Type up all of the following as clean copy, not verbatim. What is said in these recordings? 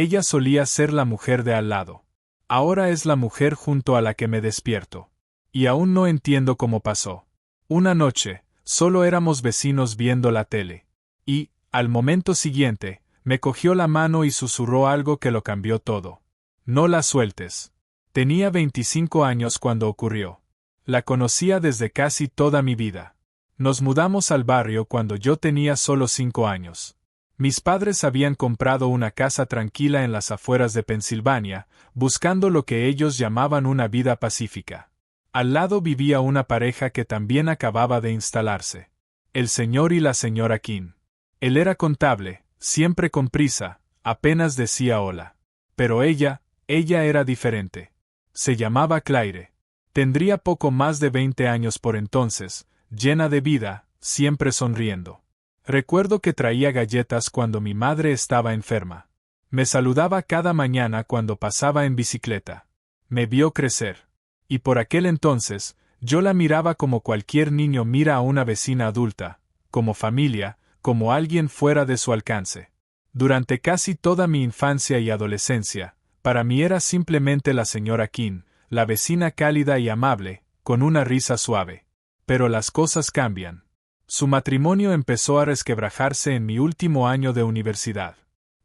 Ella solía ser la mujer de al lado. Ahora es la mujer junto a la que me despierto. Y aún no entiendo cómo pasó. Una noche, solo éramos vecinos viendo la tele. Y, al momento siguiente, me cogió la mano y susurró algo que lo cambió todo. No la sueltes. Tenía 25 años cuando ocurrió. La conocía desde casi toda mi vida. Nos mudamos al barrio cuando yo tenía solo 5 años. Mis padres habían comprado una casa tranquila en las afueras de Pensilvania, buscando lo que ellos llamaban una vida pacífica. Al lado vivía una pareja que también acababa de instalarse. El señor y la señora King. Él era contable, siempre con prisa, apenas decía hola. Pero ella era diferente. Se llamaba Claire. Tendría poco más de 20 años por entonces, llena de vida, siempre sonriendo. Recuerdo que traía galletas cuando mi madre estaba enferma. Me saludaba cada mañana cuando pasaba en bicicleta. Me vio crecer. Y por aquel entonces, yo la miraba como cualquier niño mira a una vecina adulta, como familia, como alguien fuera de su alcance. Durante casi toda mi infancia y adolescencia, para mí era simplemente la señora King, la vecina cálida y amable, con una risa suave. Pero las cosas cambian. Su matrimonio empezó a resquebrajarse en mi último año de universidad.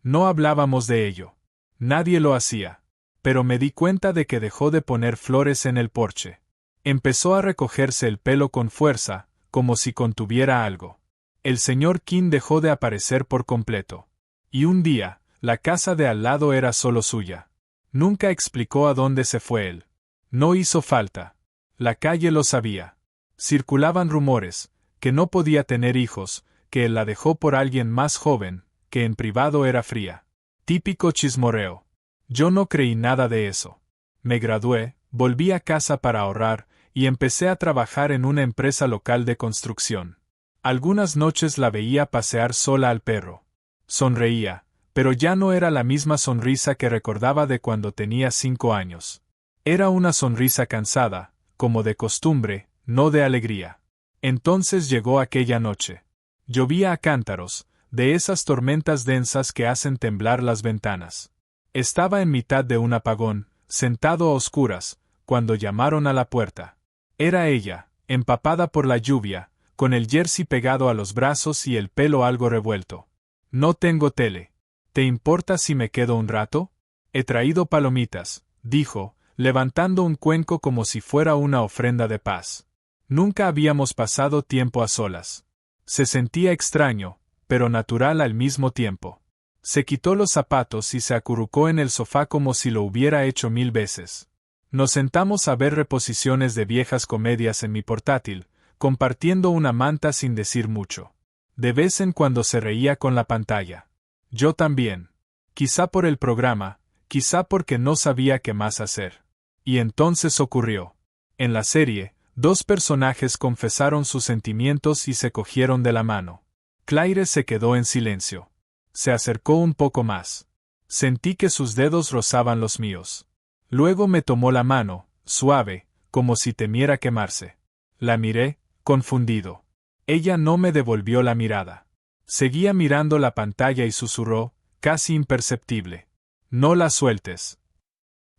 No hablábamos de ello. Nadie lo hacía. Pero me di cuenta de que dejó de poner flores en el porche. Empezó a recogerse el pelo con fuerza, como si contuviera algo. El señor King dejó de aparecer por completo. Y un día, la casa de al lado era solo suya. Nunca explicó a dónde se fue él. No hizo falta. La calle lo sabía. Circulaban rumores, que no podía tener hijos, que él la dejó por alguien más joven, que en privado era fría. Típico chismorreo. Yo no creí nada de eso. Me gradué, volví a casa para ahorrar, y empecé a trabajar en una empresa local de construcción. Algunas noches la veía pasear sola al perro. Sonreía, pero ya no era la misma sonrisa que recordaba de cuando tenía 5 años. Era una sonrisa cansada, como de costumbre, no de alegría. Entonces llegó aquella noche. Llovía a cántaros, de esas tormentas densas que hacen temblar las ventanas. Estaba en mitad de un apagón, sentado a oscuras, cuando llamaron a la puerta. Era ella, empapada por la lluvia, con el jersey pegado a los brazos y el pelo algo revuelto. No tengo tele. ¿Te importa si me quedo un rato? He traído palomitas, dijo, levantando un cuenco como si fuera una ofrenda de paz. Nunca habíamos pasado tiempo a solas. Se sentía extraño, pero natural al mismo tiempo. Se quitó los zapatos y se acurrucó en el sofá como si lo hubiera hecho 1000 veces. Nos sentamos a ver reposiciones de viejas comedias en mi portátil, compartiendo una manta sin decir mucho. De vez en cuando se reía con la pantalla. Yo también. Quizá por el programa, quizá porque no sabía qué más hacer. Y entonces ocurrió. En la serie, 2 personajes confesaron sus sentimientos y se cogieron de la mano. Claire se quedó en silencio. Se acercó un poco más. Sentí que sus dedos rozaban los míos. Luego me tomó la mano, suave, como si temiera quemarse. La miré, confundido. Ella no me devolvió la mirada. Seguía mirando la pantalla y susurró, casi imperceptible. No la sueltes.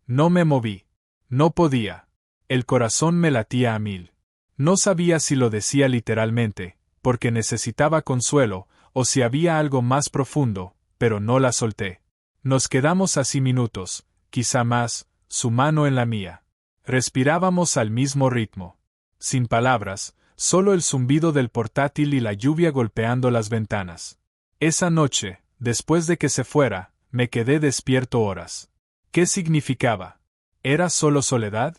No me moví. No podía. El corazón me latía a 1000. No sabía si lo decía literalmente, porque necesitaba consuelo, o si había algo más profundo, pero no la solté. Nos quedamos así minutos, quizá más, su mano en la mía. Respirábamos al mismo ritmo. Sin palabras, solo el zumbido del portátil y la lluvia golpeando las ventanas. Esa noche, después de que se fuera, me quedé despierto horas. ¿Qué significaba? ¿Era solo soledad?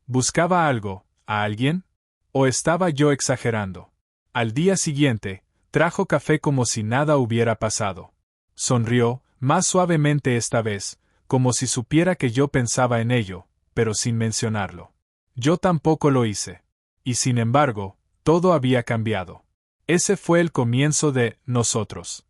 ¿Buscaba algo, a alguien? ¿O estaba yo exagerando? Al día siguiente, trajo café como si nada hubiera pasado. Sonrió, más suavemente esta vez, como si supiera que yo pensaba en ello, pero sin mencionarlo. Yo tampoco lo hice. Y sin embargo, todo había cambiado. Ese fue el comienzo de nosotros.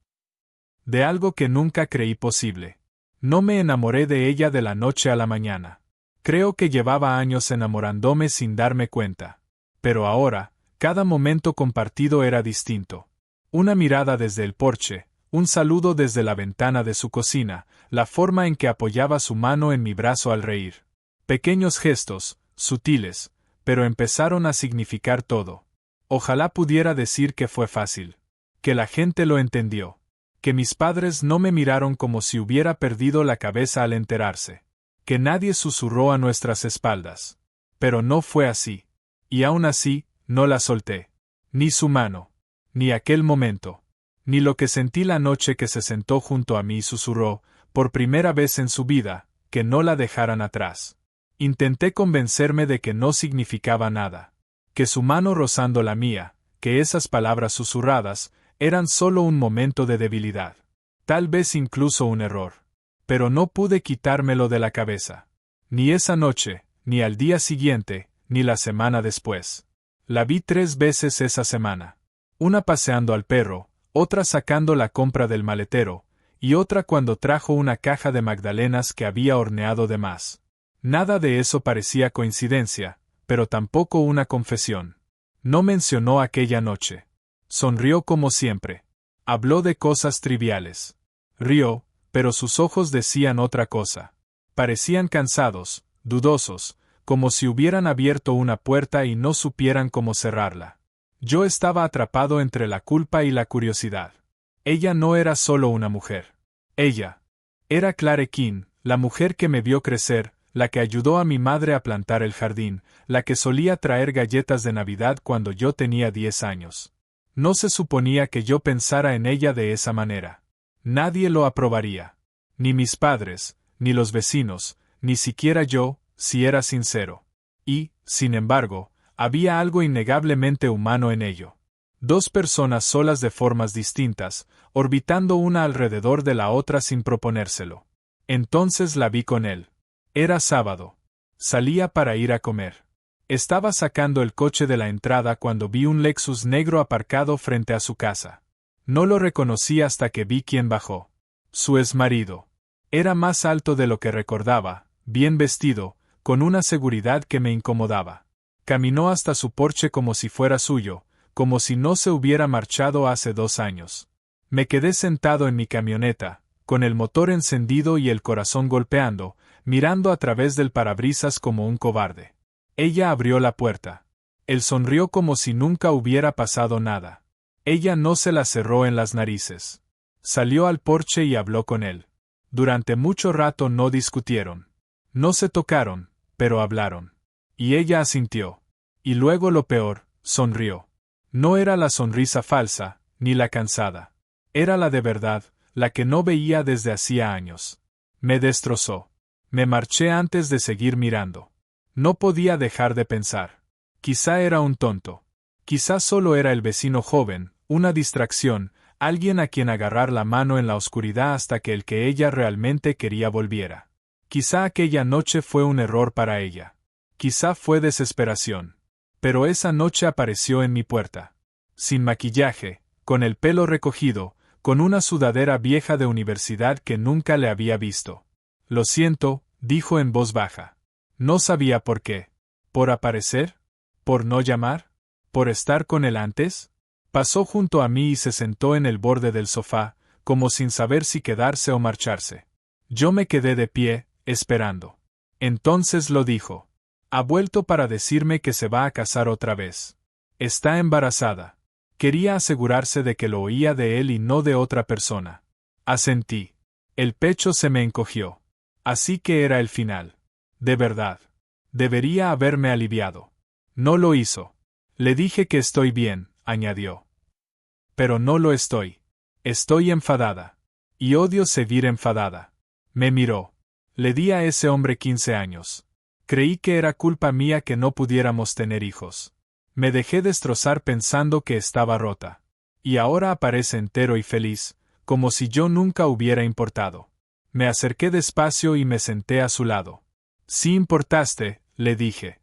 De algo que nunca creí posible. No me enamoré de ella de la noche a la mañana. Creo que llevaba años enamorándome sin darme cuenta. Pero ahora, cada momento compartido era distinto. Una mirada desde el porche, Un saludo desde la ventana de su cocina, la forma en que apoyaba su mano en mi brazo al reír. Pequeños gestos, sutiles, pero empezaron a significar todo. Ojalá pudiera decir que fue fácil. Que la gente lo entendió. Que mis padres no me miraron como si hubiera perdido la cabeza al enterarse. Que nadie susurró a nuestras espaldas. Pero no fue así. Y aún así, no la solté. Ni su mano. Ni aquel momento. Ni lo que sentí la noche que se sentó junto a mí y susurró, por primera vez en su vida, que no la dejaran atrás. Intenté convencerme de que no significaba nada. Que su mano rozando la mía, que esas palabras susurradas, eran solo un momento de debilidad. Tal vez incluso un error. Pero no pude quitármelo de la cabeza. Ni esa noche, ni al día siguiente, ni la semana después. La vi 3 veces esa semana. Una paseando al perro, otra sacando la compra del maletero, y otra cuando trajo una caja de magdalenas que había horneado de más. Nada de eso parecía coincidencia, pero tampoco una confesión. No mencionó aquella noche. Sonrió como siempre. Habló de cosas triviales. Rió, pero sus ojos decían otra cosa. Parecían cansados, dudosos, como si hubieran abierto una puerta y no supieran cómo cerrarla. Yo estaba atrapado entre la culpa y la curiosidad. Ella no era solo una mujer. Ella era Clare King, la mujer que me vio crecer, la que ayudó a mi madre a plantar el jardín, la que solía traer galletas de Navidad cuando yo tenía 10 años. No se suponía que yo pensara en ella de esa manera. Nadie lo aprobaría. Ni mis padres, ni los vecinos, ni siquiera yo, si era sincero. Y, sin embargo, había algo innegablemente humano en ello. 2 personas solas de formas distintas, orbitando una alrededor de la otra sin proponérselo. Entonces la vi con él. Era sábado. Salía para ir a comer. Estaba sacando el coche de la entrada cuando vi un Lexus negro aparcado frente a su casa. No lo reconocí hasta que vi quién bajó. Su exmarido. Era más alto de lo que recordaba, bien vestido, con una seguridad que me incomodaba. Caminó hasta su porche como si fuera suyo, como si no se hubiera marchado hace 2 años. Me quedé sentado en mi camioneta, con el motor encendido y el corazón golpeando, mirando a través del parabrisas como un cobarde. Ella abrió la puerta. Él sonrió como si nunca hubiera pasado nada. Ella no se la cerró en las narices. Salió al porche y habló con él. Durante mucho rato no discutieron. No se tocaron, pero hablaron. Y ella asintió. Y luego lo peor, sonrió. No era la sonrisa falsa, ni la cansada. Era la de verdad, la que no veía desde hacía años. Me destrozó. Me marché antes de seguir mirando. No podía dejar de pensar. Quizá era un tonto. Quizá solo era el vecino joven, una distracción, alguien a quien agarrar la mano en la oscuridad hasta que el que ella realmente quería volviera. Quizá aquella noche fue un error para ella. Quizá fue desesperación. Pero esa noche apareció en mi puerta. Sin maquillaje, con el pelo recogido, con una sudadera vieja de universidad que nunca le había visto. Lo siento, dijo en voz baja. No sabía por qué. ¿Por aparecer? ¿Por no llamar? ¿Por estar con él antes? Pasó junto a mí y se sentó en el borde del sofá, como sin saber si quedarse o marcharse. Yo me quedé de pie, esperando. Entonces lo dijo. Ha vuelto para decirme que se va a casar otra vez. Está embarazada. Quería asegurarse de que lo oía de él y no de otra persona. Asentí. El pecho se me encogió. Así que era el final. De verdad. Debería haberme aliviado. No lo hizo. Le dije que estoy bien, añadió. Pero no lo estoy. Estoy enfadada. Y odio seguir enfadada. Me miró. Le di a ese hombre 15 años. Creí que era culpa mía que no pudiéramos tener hijos. Me dejé destrozar pensando que estaba rota. Y ahora aparece entero y feliz, como si yo nunca hubiera importado. Me acerqué despacio y me senté a su lado. Sí importaste, le dije.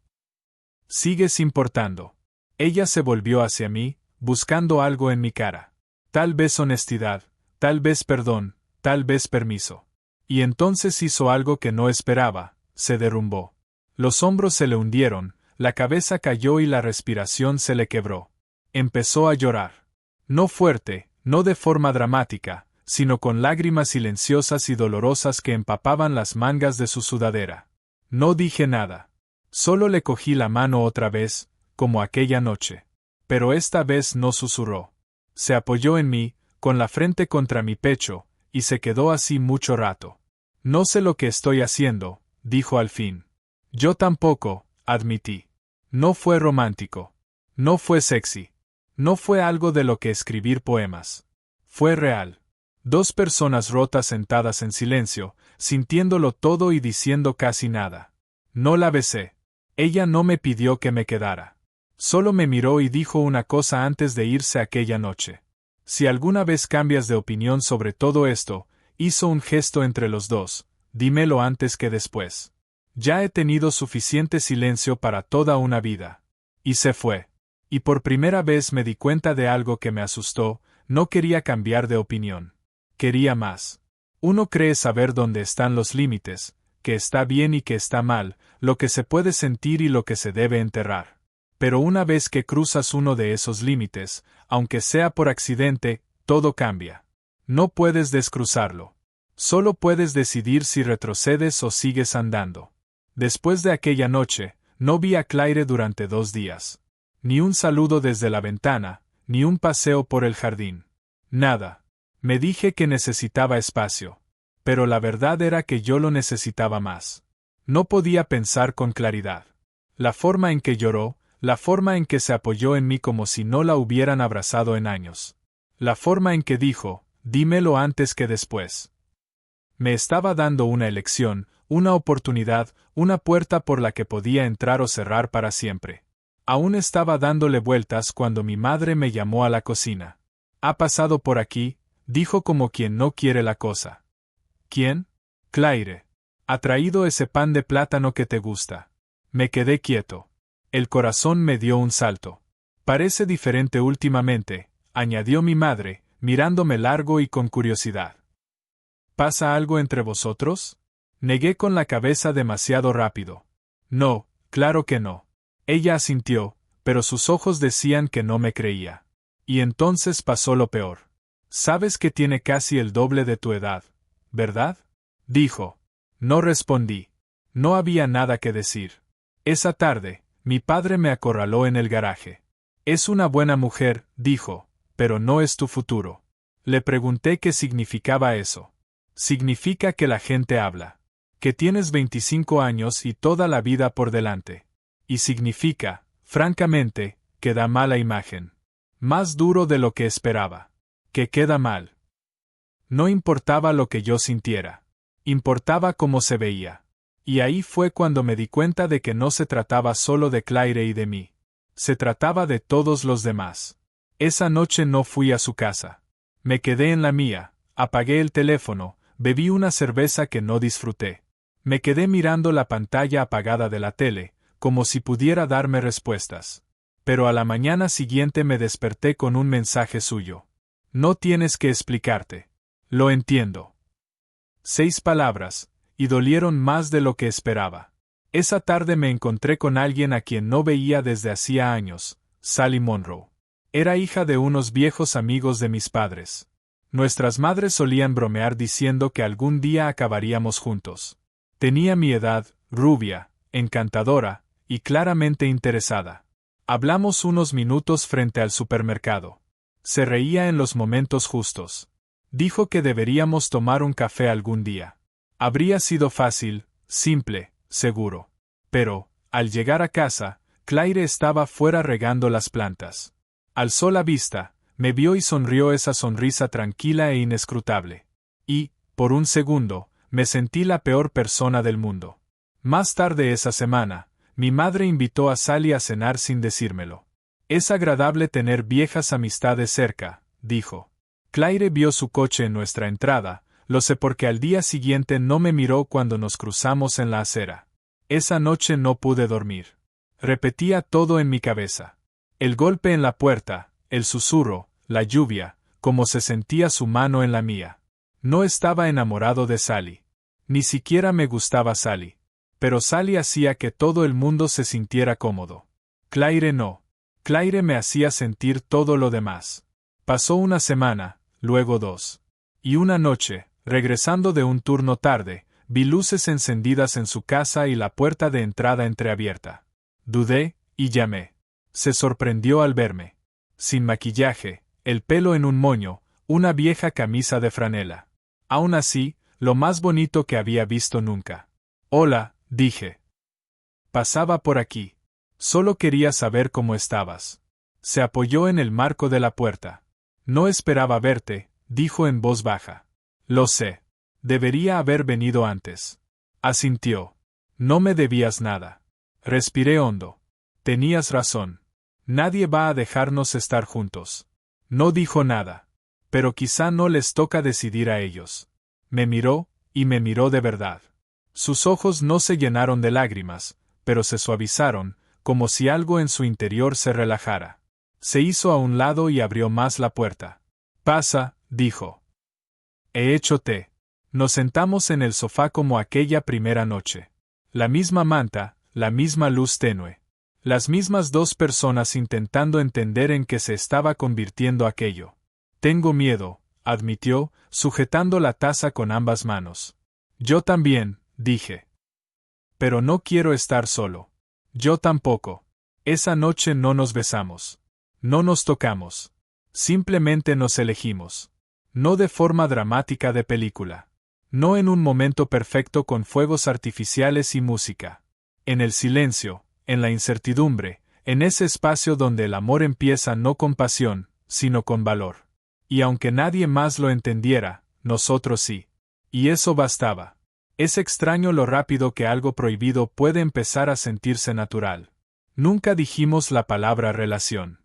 Sigues importando. Ella se volvió hacia mí, buscando algo en mi cara. Tal vez honestidad, tal vez perdón, tal vez permiso. Y entonces hizo algo que no esperaba, se derrumbó. Los hombros se le hundieron, la cabeza cayó y la respiración se le quebró. Empezó a llorar. No fuerte, no de forma dramática, sino con lágrimas silenciosas y dolorosas que empapaban las mangas de su sudadera. No dije nada. Solo le cogí la mano otra vez, como aquella noche. Pero esta vez no susurró. Se apoyó en mí, con la frente contra mi pecho, y se quedó así mucho rato. No sé lo que estoy haciendo, dijo al fin. Yo tampoco, admití. No fue romántico. No fue sexy. No fue algo de lo que escribir poemas. Fue real. Dos personas rotas sentadas en silencio, sintiéndolo todo y diciendo casi nada. No la besé. Ella no me pidió que me quedara. Solo me miró y dijo una cosa antes de irse aquella noche. Si alguna vez cambias de opinión sobre todo esto, hizo un gesto entre los dos, dímelo antes que después. Ya he tenido suficiente silencio para toda una vida. Y se fue. Y por primera vez me di cuenta de algo que me asustó, no quería cambiar de opinión. Quería más. Uno cree saber dónde están los límites, que está bien y que está mal, lo que se puede sentir y lo que se debe enterrar. Pero una vez que cruzas uno de esos límites, aunque sea por accidente, todo cambia. No puedes descruzarlo. Solo puedes decidir si retrocedes o sigues andando. Después de aquella noche, no vi a Claire durante 2 días. Ni un saludo desde la ventana, ni un paseo por el jardín. Nada. Me dije que necesitaba espacio. Pero la verdad era que yo lo necesitaba más. No podía pensar con claridad. La forma en que lloró, la forma en que se apoyó en mí como si no la hubieran abrazado en años. La forma en que dijo, dímelo antes que después. Me estaba dando una elección, una oportunidad, una puerta por la que podía entrar o cerrar para siempre. Aún estaba dándole vueltas cuando mi madre me llamó a la cocina. «Ha pasado por aquí», dijo como quien no quiere la cosa. «¿Quién?» «Claire. Ha traído ese pan de plátano que te gusta». Me quedé quieto. El corazón me dio un salto. «Parece diferente últimamente», añadió mi madre, mirándome largo y con curiosidad. «¿Pasa algo entre vosotros?» Negué con la cabeza demasiado rápido. «No, claro que no». Ella asintió, pero sus ojos decían que no me creía. Y entonces pasó lo peor. «Sabes que tiene casi el doble de tu edad, ¿verdad?», dijo. No respondí. No había nada que decir. Esa tarde, mi padre me acorraló en el garaje. «Es una buena mujer», dijo, «pero no es tu futuro». Le pregunté qué significaba eso. «Significa que la gente habla. Que tienes 25 años y toda la vida por delante. Y significa, francamente, que da mala imagen. Más duro de lo que esperaba. Que queda mal». No importaba lo que yo sintiera. Importaba cómo se veía. Y ahí fue cuando me di cuenta de que no se trataba solo de Claire y de mí. Se trataba de todos los demás. Esa noche no fui a su casa. Me quedé en la mía, apagué el teléfono, bebí una cerveza que no disfruté. Me quedé mirando la pantalla apagada de la tele, como si pudiera darme respuestas. Pero a la mañana siguiente me desperté con un mensaje suyo. «No tienes que explicarte. Lo entiendo». 6 palabras, y dolieron más de lo que esperaba. Esa tarde me encontré con alguien a quien no veía desde hacía años, Sally Monroe. Era hija de unos viejos amigos de mis padres. Nuestras madres solían bromear diciendo que algún día acabaríamos juntos. Tenía mi edad, rubia, encantadora, y claramente interesada. Hablamos unos minutos frente al supermercado. Se reía en los momentos justos. Dijo que deberíamos tomar un café algún día. Habría sido fácil, simple, seguro. Pero, al llegar a casa, Claire estaba fuera regando las plantas. Alzó la vista, me vio y sonrió esa sonrisa tranquila e inescrutable. Y, por un segundo, me sentí la peor persona del mundo. Más tarde esa semana, mi madre invitó a Sally a cenar sin decírmelo. «Es agradable tener viejas amistades cerca», dijo. Claire vio su coche en nuestra entrada, lo sé porque al día siguiente no me miró cuando nos cruzamos en la acera. Esa noche no pude dormir. Repetía todo en mi cabeza. El golpe en la puerta, el susurro, la lluvia, cómo se sentía su mano en la mía. No estaba enamorado de Sally. Ni siquiera me gustaba Sally. Pero Sally hacía que todo el mundo se sintiera cómodo. Claire no. Claire me hacía sentir todo lo demás. Pasó una semana, luego 2. Y una noche, regresando de un turno tarde, vi luces encendidas en su casa y la puerta de entrada entreabierta. Dudé, y llamé. Se sorprendió al verme. Sin maquillaje, el pelo en un moño, una vieja camisa de franela. Aún así, lo más bonito que había visto nunca. Hola, dije. Pasaba por aquí. Solo quería saber cómo estabas. Se apoyó en el marco de la puerta. No esperaba verte, dijo en voz baja. Lo sé. Debería haber venido antes. Asintió. No me debías nada. Respiré hondo. Tenías razón. Nadie va a dejarnos estar juntos. No dijo nada. Pero quizá no les toca decidir a ellos. Me miró, y me miró de verdad. Sus ojos no se llenaron de lágrimas, pero se suavizaron, como si algo en su interior se relajara. Se hizo a un lado y abrió más la puerta. Pasa, dijo. He hecho té. Nos sentamos en el sofá como aquella primera noche. La misma manta, la misma luz tenue. Las mismas dos personas intentando entender en qué se estaba convirtiendo aquello. Tengo miedo, admitió, sujetando la taza con ambas manos. Yo también, dije. Pero no quiero estar solo. Yo tampoco. Esa noche no nos besamos. No nos tocamos. Simplemente nos elegimos. No de forma dramática de película. No en un momento perfecto con fuegos artificiales y música. En el silencio, en la incertidumbre, en ese espacio donde el amor empieza no con pasión, sino con valor. Y aunque nadie más lo entendiera, nosotros sí. Y eso bastaba. Es extraño lo rápido que algo prohibido puede empezar a sentirse natural. Nunca dijimos la palabra relación.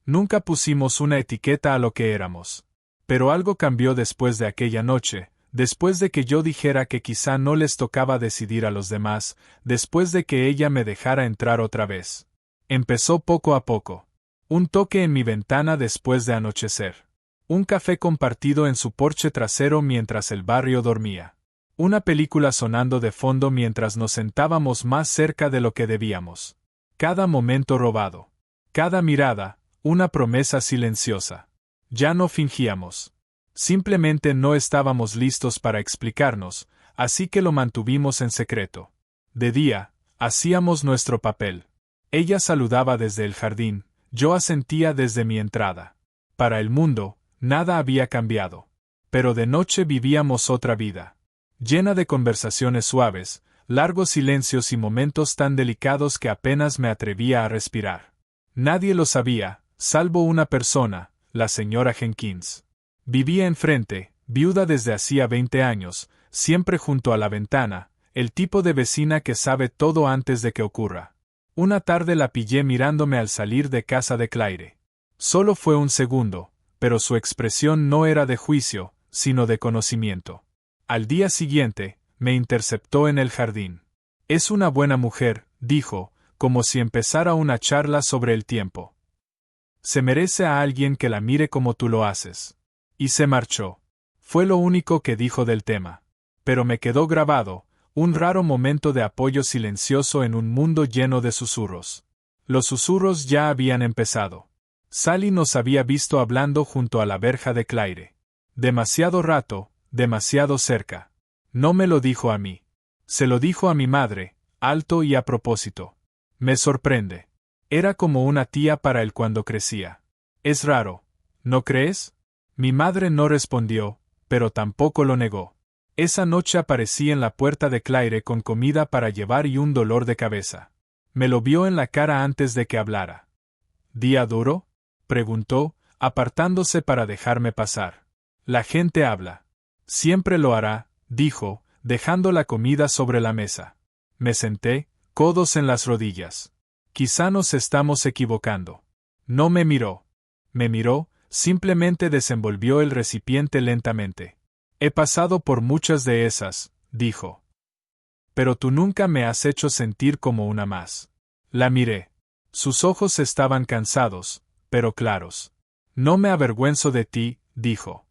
Nunca pusimos una etiqueta a lo que éramos. Pero algo cambió después de aquella noche, después de que yo dijera que quizá no les tocaba decidir a los demás, después de que ella me dejara entrar otra vez. Empezó poco a poco. Un toque en mi ventana después de anochecer. Un café compartido en su porche trasero mientras el barrio dormía. Una película sonando de fondo mientras nos sentábamos más cerca de lo que debíamos. Cada momento robado. Cada mirada, una promesa silenciosa. Ya no fingíamos. Simplemente no estábamos listos para explicarnos, así que lo mantuvimos en secreto. De día, hacíamos nuestro papel. Ella saludaba desde el jardín, yo asentía desde mi entrada. Para el mundo, nada había cambiado. Pero de noche vivíamos otra vida. Llena de conversaciones suaves, largos silencios y momentos tan delicados que apenas me atrevía a respirar. Nadie lo sabía, salvo una persona, la señora Jenkins. Vivía enfrente, viuda desde hacía 20 años, siempre junto a la ventana, el tipo de vecina que sabe todo antes de que ocurra. Una tarde la pillé mirándome al salir de casa de Claire. Solo fue un segundo, pero su expresión no era de juicio, sino de conocimiento. Al día siguiente, me interceptó en el jardín. Es una buena mujer, dijo, como si empezara una charla sobre el tiempo. Se merece a alguien que la mire como tú lo haces. Y se marchó. Fue lo único que dijo del tema. Pero me quedó grabado, un raro momento de apoyo silencioso en un mundo lleno de susurros. Los susurros ya habían empezado. Sally nos había visto hablando junto a la verja de Claire. Demasiado rato, demasiado cerca. No me lo dijo a mí. Se lo dijo a mi madre, alto y a propósito. Me sorprende. Era como una tía para él cuando crecía. Es raro, ¿no crees? Mi madre no respondió, pero tampoco lo negó. Esa noche aparecí en la puerta de Claire con comida para llevar y un dolor de cabeza. Me lo vio en la cara antes de que hablara. ¿Día duro?, preguntó, apartándose para dejarme pasar. La gente habla. Siempre lo hará, dijo, dejando la comida sobre la mesa. Me senté, codos en las rodillas. Quizá nos estamos equivocando. No me miró. Me miró, simplemente desenvolvió el recipiente lentamente. He pasado por muchas de esas, dijo. Pero tú nunca me has hecho sentir como una más. La miré. Sus ojos estaban cansados, pero claros. No me avergüenzo de ti, dijo.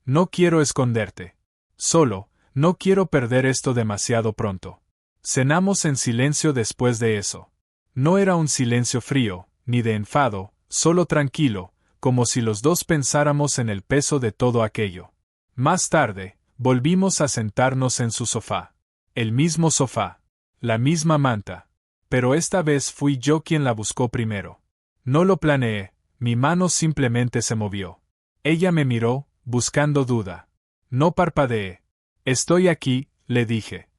No quiero esconderte. Solo, no quiero perder esto demasiado pronto. Cenamos en silencio después de eso. No era un silencio frío, ni de enfado, solo tranquilo, como si los dos pensáramos en el peso de todo aquello. Más tarde, volvimos a sentarnos en su sofá. El mismo sofá. La misma manta. Pero esta vez fui yo quien la buscó primero. No lo planeé, mi mano simplemente se movió. Ella me miró, buscando duda. No parpadeé. Estoy aquí, le dije.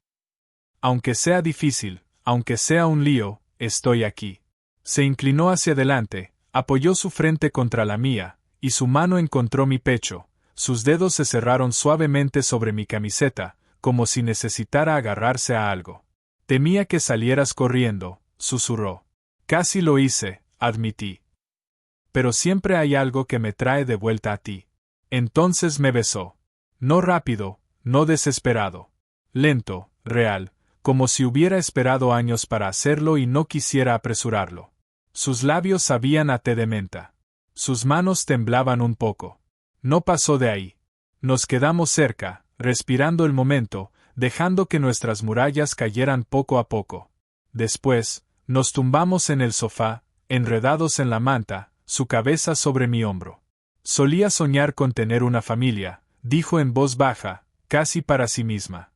Aunque sea difícil, aunque sea un lío, estoy aquí. Se inclinó hacia adelante, apoyó su frente contra la mía, y su mano encontró mi pecho. Sus dedos se cerraron suavemente sobre mi camiseta, como si necesitara agarrarse a algo. Temía que salieras corriendo, susurró. Casi lo hice, admití. Pero siempre hay algo que me trae de vuelta a ti. Entonces me besó. No rápido, no desesperado. Lento, real, como si hubiera esperado años para hacerlo y no quisiera apresurarlo. Sus labios sabían a té de menta. Sus manos temblaban un poco. No pasó de ahí. Nos quedamos cerca, respirando el momento, dejando que nuestras murallas cayeran poco a poco. Después, nos tumbamos en el sofá, enredados en la manta, su cabeza sobre mi hombro. Solía soñar con tener una familia, dijo en voz baja, casi para sí misma.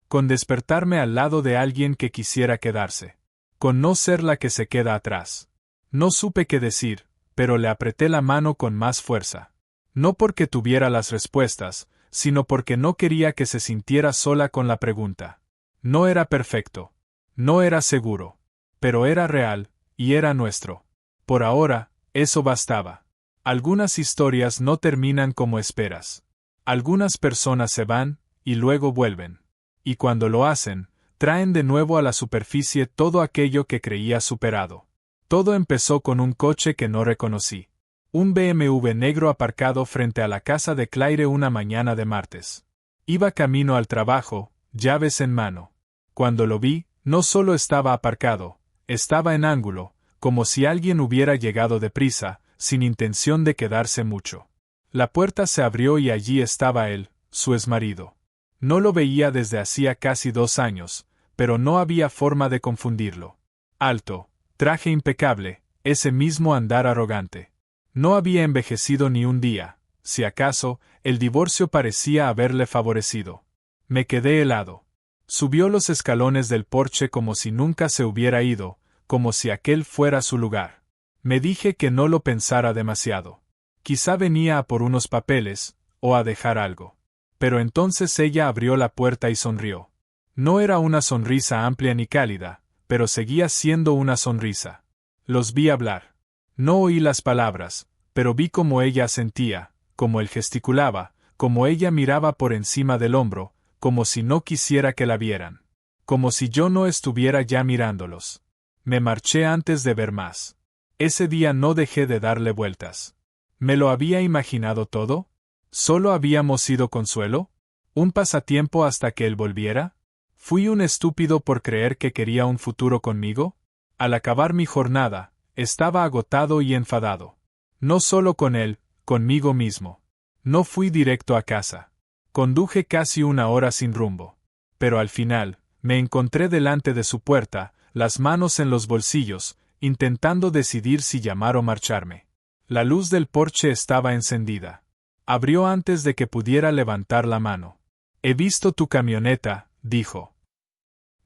Con despertarme al lado de alguien que quisiera quedarse. Con no ser la que se queda atrás. No supe qué decir, pero le apreté la mano con más fuerza. No porque tuviera las respuestas, sino porque no quería que se sintiera sola con la pregunta. No era perfecto. No era seguro. Pero era real, y era nuestro. Por ahora, eso bastaba. Algunas historias no terminan como esperas. Algunas personas se van, y luego vuelven. Y cuando lo hacen, traen de nuevo a la superficie todo aquello que creía superado. Todo empezó con un coche que no reconocí. Un BMW negro aparcado frente a la casa de Claire una mañana de martes. Iba camino al trabajo, llaves en mano. Cuando lo vi, no solo estaba aparcado, estaba en ángulo, como si alguien hubiera llegado deprisa, sin intención de quedarse mucho. La puerta se abrió y allí estaba él, su exmarido. No lo veía desde hacía casi 2 años, pero no había forma de confundirlo. Alto, traje impecable, ese mismo andar arrogante. No había envejecido ni un día, si acaso, el divorcio parecía haberle favorecido. Me quedé helado. Subió los escalones del porche como si nunca se hubiera ido, como si aquel fuera su lugar. Me dije que no lo pensara demasiado. Quizá venía a por unos papeles, o a dejar algo. Pero entonces ella abrió la puerta y sonrió. No era una sonrisa amplia ni cálida, pero seguía siendo una sonrisa. Los vi hablar. No oí las palabras, pero vi cómo ella asentía, cómo él gesticulaba, cómo ella miraba por encima del hombro, como si no quisiera que la vieran. Como si yo no estuviera ya mirándolos. Me marché antes de ver más. Ese día no dejé de darle vueltas. ¿Me lo había imaginado todo? ¿Solo habíamos sido consuelo? ¿Un pasatiempo hasta que él volviera? ¿Fui un estúpido por creer que quería un futuro conmigo? Al acabar mi jornada, estaba agotado y enfadado. No solo con él, conmigo mismo. No fui directo a casa. Conduje casi 1 hora sin rumbo. Pero al final, me encontré delante de su puerta, las manos en los bolsillos, intentando decidir si llamar o marcharme. La luz del porche estaba encendida. Abrió antes de que pudiera levantar la mano. He visto tu camioneta, dijo.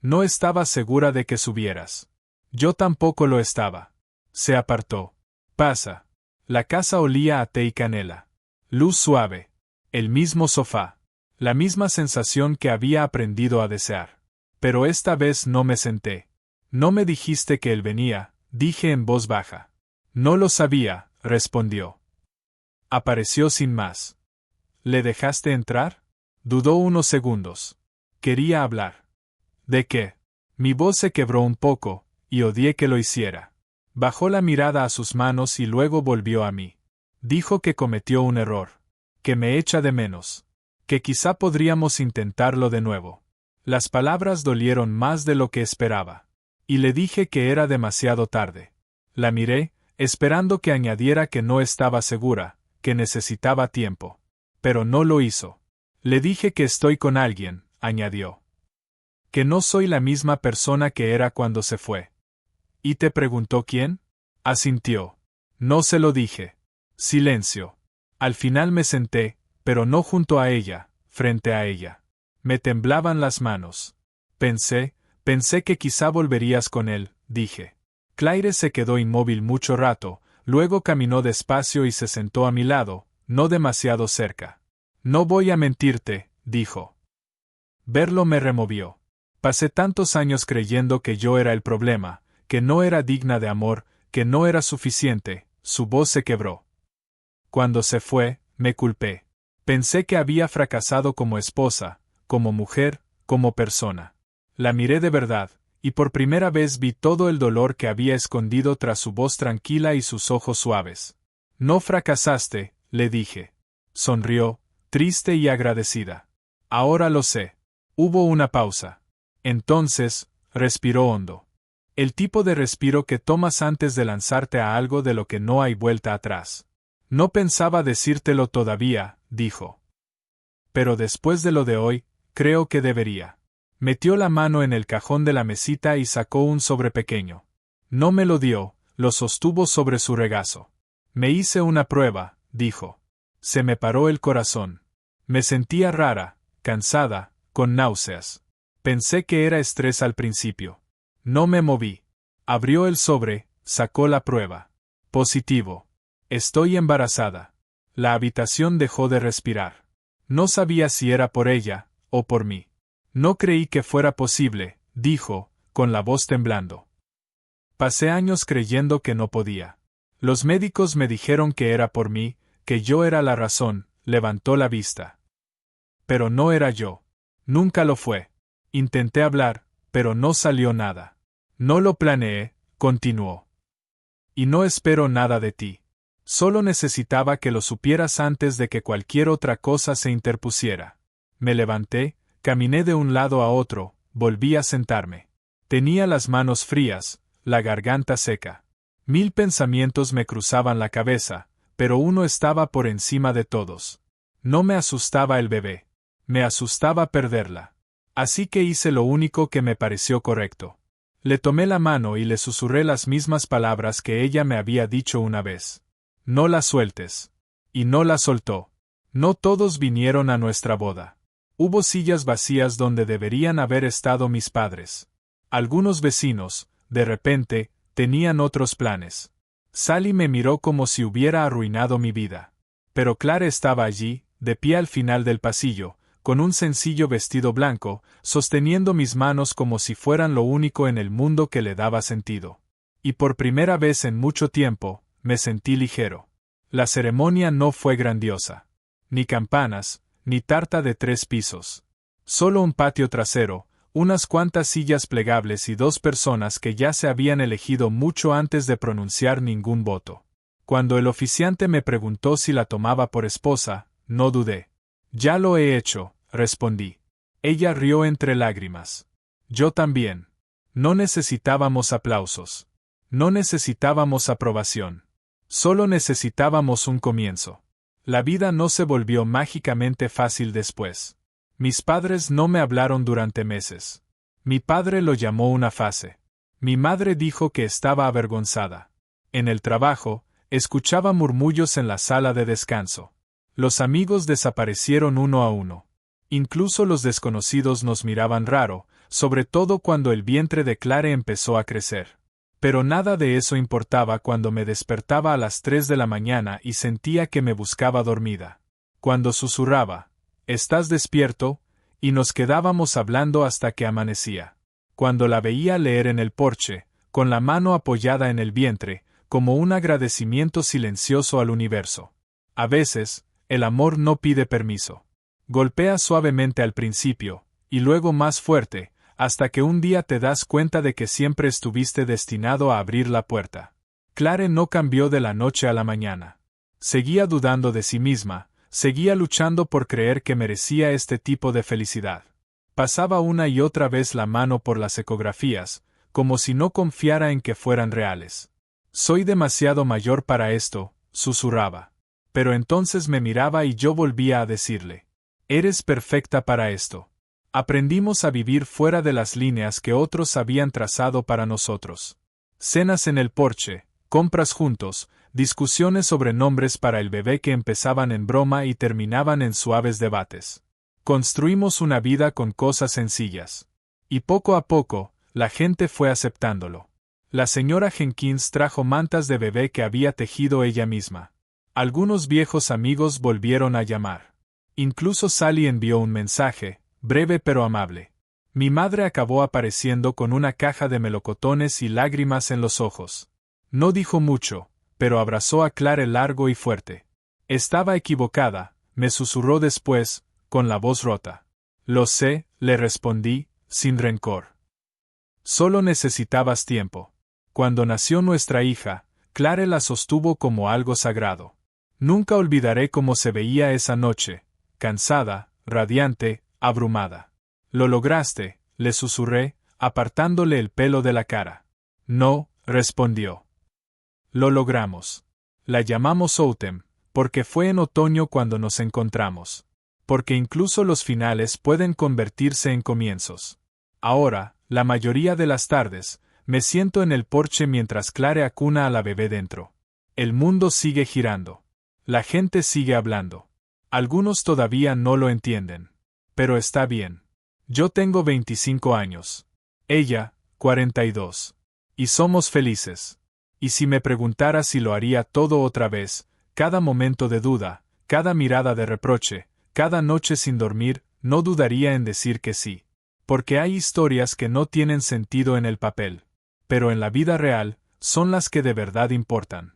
No estaba segura de que subieras. Yo tampoco lo estaba. Se apartó. Pasa. La casa olía a té y canela. Luz suave. El mismo sofá. La misma sensación que había aprendido a desear. Pero esta vez no me senté. No me dijiste que él venía, dije en voz baja. No lo sabía, respondió. Apareció sin más. ¿Le dejaste entrar? Dudó unos segundos. Quería hablar. ¿De qué? Mi voz se quebró un poco, y odié que lo hiciera. Bajó la mirada a sus manos y luego volvió a mí. Dijo que cometió un error. Que me echa de menos. Que quizá podríamos intentarlo de nuevo. Las palabras dolieron más de lo que esperaba. Y le dije que era demasiado tarde. La miré, esperando que añadiera que no estaba segura, que necesitaba tiempo. Pero no lo hizo. Le dije que estoy con alguien, añadió. Que no soy la misma persona que era cuando se fue. ¿Y te preguntó quién? Asintió. No se lo dije. Silencio. Al final me senté, pero no junto a ella, frente a ella. Me temblaban las manos. Pensé que quizá volverías con él, dije. Claire se quedó inmóvil mucho rato, luego caminó despacio y se sentó a mi lado, no demasiado cerca. No voy a mentirte, dijo. Verlo me removió. Pasé tantos años creyendo que yo era el problema, que no era digna de amor, que no era suficiente. Su voz se quebró. Cuando se fue, me culpé. Pensé que había fracasado como esposa, como mujer, como persona. La miré de verdad, y por primera vez vi todo el dolor que había escondido tras su voz tranquila y sus ojos suaves. No fracasaste, le dije. Sonrió, triste y agradecida. Ahora lo sé. Hubo una pausa. Entonces, respiró hondo. El tipo de respiro que tomas antes de lanzarte a algo de lo que no hay vuelta atrás. No pensaba decírtelo todavía, dijo. Pero después de lo de hoy, creo que debería. Metió la mano en el cajón de la mesita y sacó un sobre pequeño. No me lo dio, lo sostuvo sobre su regazo. Me hice una prueba, dijo. Se me paró el corazón. Me sentía rara, cansada, con náuseas. Pensé que era estrés al principio. No me moví. Abrió el sobre, sacó la prueba. Positivo. Estoy embarazada. La habitación dejó de respirar. No sabía si era por ella, o por mí. No creí que fuera posible, dijo, con la voz temblando. Pasé años creyendo que no podía. Los médicos me dijeron que era por mí, que yo era la razón, levantó la vista. Pero no era yo. Nunca lo fue. Intenté hablar, pero no salió nada. No lo planeé, continuó. Y no espero nada de ti. Solo necesitaba que lo supieras antes de que cualquier otra cosa se interpusiera. Me levanté, caminé de un lado a otro, volví a sentarme. Tenía las manos frías, la garganta seca. 1000 pensamientos me cruzaban la cabeza, pero uno estaba por encima de todos. No me asustaba el bebé. Me asustaba perderla. Así que hice lo único que me pareció correcto. Le tomé la mano y le susurré las mismas palabras que ella me había dicho una vez. No la sueltes. Y no la soltó. No todos vinieron a nuestra boda. Hubo sillas vacías donde deberían haber estado mis padres. Algunos vecinos, de repente, tenían otros planes. Sally me miró como si hubiera arruinado mi vida. Pero Clara estaba allí, de pie al final del pasillo, con un sencillo vestido blanco, sosteniendo mis manos como si fueran lo único en el mundo que le daba sentido. Y por primera vez en mucho tiempo, me sentí ligero. La ceremonia no fue grandiosa. Ni campanas, ni tarta de 3 pisos. Solo un patio trasero, unas cuantas sillas plegables y 2 personas que ya se habían elegido mucho antes de pronunciar ningún voto. Cuando el oficiante me preguntó si la tomaba por esposa, no dudé. Ya lo he hecho, respondí. Ella rió entre lágrimas. Yo también. No necesitábamos aplausos. No necesitábamos aprobación. Solo necesitábamos un comienzo. La vida no se volvió mágicamente fácil después. Mis padres no me hablaron durante meses. Mi padre lo llamó una fase. Mi madre dijo que estaba avergonzada. En el trabajo, escuchaba murmullos en la sala de descanso. Los amigos desaparecieron uno a uno. Incluso los desconocidos nos miraban raro, sobre todo cuando el vientre de Claire empezó a crecer. Pero nada de eso importaba cuando me despertaba a las 3 de la mañana y sentía que me buscaba dormida. Cuando susurraba, «¿Estás despierto?», y nos quedábamos hablando hasta que amanecía. Cuando la veía leer en el porche, con la mano apoyada en el vientre, como un agradecimiento silencioso al universo. A veces, el amor no pide permiso. Golpea suavemente al principio, y luego más fuerte, hasta que un día te das cuenta de que siempre estuviste destinado a abrir la puerta. Claire no cambió de la noche a la mañana. Seguía dudando de sí misma, seguía luchando por creer que merecía este tipo de felicidad. Pasaba una y otra vez la mano por las ecografías, como si no confiara en que fueran reales. Soy demasiado mayor para esto, susurraba. Pero entonces me miraba y yo volvía a decirle, eres perfecta para esto. Aprendimos a vivir fuera de las líneas que otros habían trazado para nosotros. Cenas en el porche, compras juntos, discusiones sobre nombres para el bebé que empezaban en broma y terminaban en suaves debates. Construimos una vida con cosas sencillas. Y poco a poco, la gente fue aceptándolo. La señora Jenkins trajo mantas de bebé que había tejido ella misma. Algunos viejos amigos volvieron a llamar. Incluso Sally envió un mensaje, breve pero amable. Mi madre acabó apareciendo con una caja de melocotones y lágrimas en los ojos. No dijo mucho, pero abrazó a Claire largo y fuerte. Estaba equivocada, me susurró después, con la voz rota. Lo sé, le respondí, sin rencor. Solo necesitabas tiempo. Cuando nació nuestra hija, Claire la sostuvo como algo sagrado. Nunca olvidaré cómo se veía esa noche, cansada, radiante, abrumada. Lo lograste, le susurré, apartándole el pelo de la cara. No, respondió. Lo logramos. La llamamos Autumn, porque fue en otoño cuando nos encontramos. Porque incluso los finales pueden convertirse en comienzos. Ahora, la mayoría de las tardes, me siento en el porche mientras Claire acuna a la bebé dentro. El mundo sigue girando. La gente sigue hablando. Algunos todavía no lo entienden. Pero está bien. Yo tengo 25 años. Ella, 42. Y somos felices. Y si me preguntara si lo haría todo otra vez, cada momento de duda, cada mirada de reproche, cada noche sin dormir, no dudaría en decir que sí. Porque hay historias que no tienen sentido en el papel. Pero en la vida real, son las que de verdad importan.